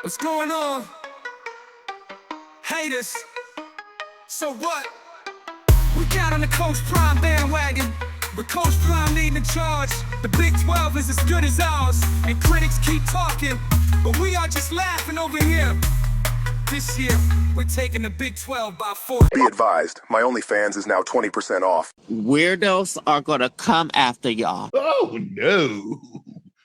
What's going on? Haters. So what? We got on the Coach Prime bandwagon. With Coach Prime leading the charge, the Big 12 is as good as ours. And critics keep talking, but we are just laughing over here. This year, we're taking the Big 12 by force. Be advised, my OnlyFans is now 20% off. Weirdos are gonna come after y'all. Oh, no.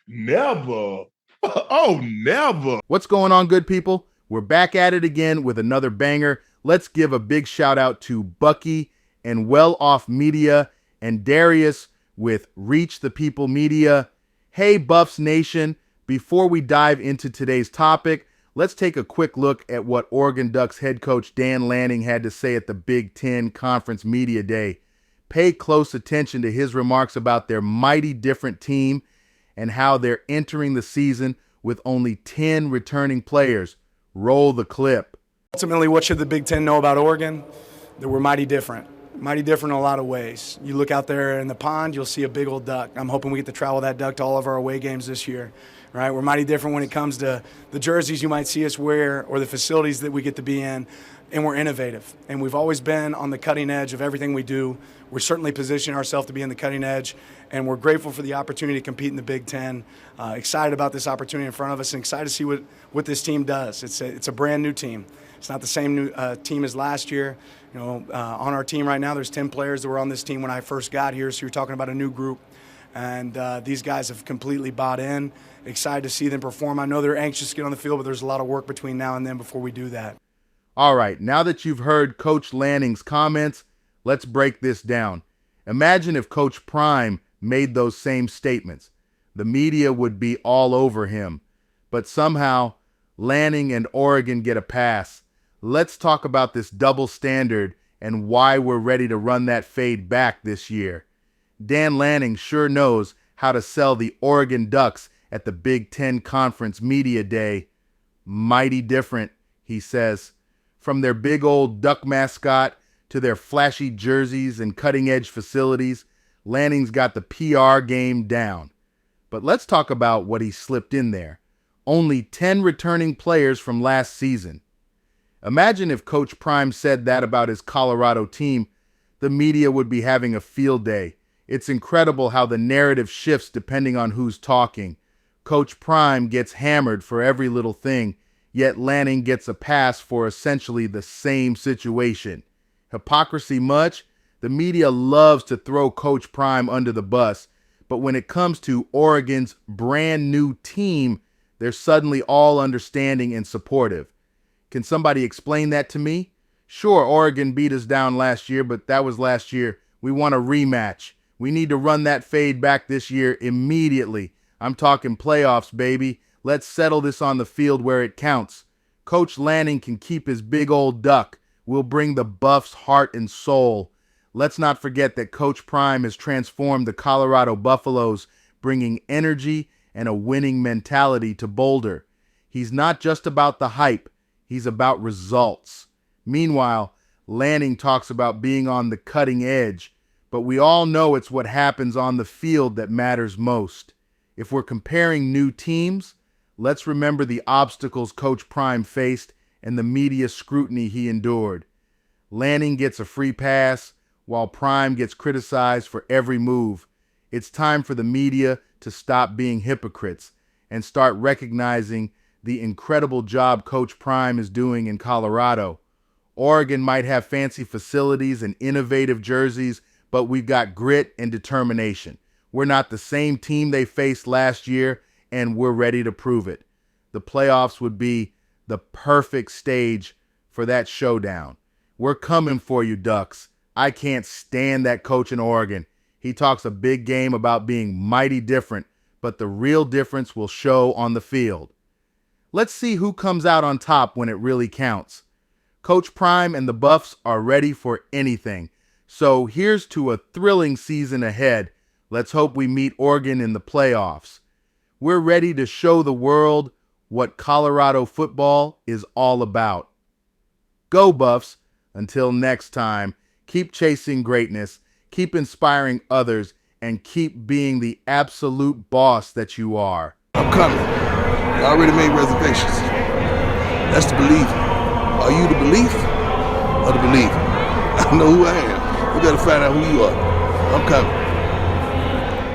Never. Oh, never. What's going on, good people? We're back at it again with another banger. Let's give a big shout out to Bucky and Well Off Media and Darius with Reach the People Media. Hey, Buffs Nation. Before we dive into today's topic, let's take a quick look at what Oregon Ducks head coach Dan Lanning had to say at the Big Ten Conference Media Day. Pay close attention to his remarks about their mighty different team and how they're entering the season with only 10 returning players. Roll the clip. Ultimately, what should the Big Ten know about Oregon? That we're mighty different. Mighty different in a lot of ways. You look out there in the pond, you'll see a big old duck. I'm hoping we get to travel that duck to all of our away games this year. Right? We're mighty different when it comes to the jerseys you might see us wear or the facilities that we get to be in, and we're innovative. And we've always been on the cutting edge of everything we do. We're certainly positioning ourselves to be in the cutting edge, and we're grateful for the opportunity to compete in the Big Ten. Excited about this opportunity in front of us, and excited to see what this team does. It's a brand new team. It's not the same new team as last year. You know, on our team right now, there's 10 players that were on this team when I first got here, so you're talking about a new group. And these guys have completely bought in. Excited to see them perform. I know they're anxious to get on the field, but there's a lot of work between now and then before we do that. All right, now that you've heard Coach Lanning's comments, let's break this down. Imagine if Coach Prime made those same statements. The media would be all over him. But somehow, Lanning and Oregon get a pass. Let's talk about this double standard and why we're ready to run that fade back this year. Dan Lanning sure knows how to sell the Oregon Ducks at the Big Ten Conference Media Day. Mighty different, he says. From their big old duck mascot to their flashy jerseys and cutting-edge facilities, Lanning's got the PR game down. But let's talk about what he slipped in there. Only 10 returning players from last season. Imagine if Coach Prime said that about his Colorado team. The media would be having a field day. It's incredible how the narrative shifts depending on who's talking. Coach Prime gets hammered for every little thing, yet Lanning gets a pass for essentially the same situation. Hypocrisy much? The media loves to throw Coach Prime under the bus, but when it comes to Oregon's brand new team, they're suddenly all understanding and supportive. Can somebody explain that to me? Sure, Oregon beat us down last year, but that was last year. We want a rematch. We need to run that fade back this year immediately. I'm talking playoffs, baby. Let's settle this on the field where it counts. Coach Lanning can keep his big old duck. We'll bring the Buffs heart and soul. Let's not forget that Coach Prime has transformed the Colorado Buffaloes, bringing energy and a winning mentality to Boulder. He's not just about the hype. He's about results. Meanwhile, Lanning talks about being on the cutting edge, but we all know it's what happens on the field that matters most. If we're comparing new teams, let's remember the obstacles Coach Prime faced and the media scrutiny he endured. Lanning gets a free pass, while Prime gets criticized for every move. It's time for the media to stop being hypocrites and start recognizing the incredible job Coach Prime is doing in Colorado. Oregon might have fancy facilities and innovative jerseys, but we've got grit and determination. We're not the same team they faced last year, and we're ready to prove it. The playoffs would be the perfect stage for that showdown. We're coming for you, Ducks. I can't stand that coach in Oregon. He talks a big game about being mighty different, but the real difference will show on the field. Let's see who comes out on top when it really counts. Coach Prime and the Buffs are ready for anything. So here's to a thrilling season ahead. Let's hope we meet Oregon in the playoffs. We're ready to show the world what Colorado football is all about. Go Buffs! Until next time, keep chasing greatness, keep inspiring others, and keep being the absolute boss that you are. I'm coming. I already made reservations. That's the belief. Are you the belief or the believer? I know who I am. We gotta find out who you are. I'm coming.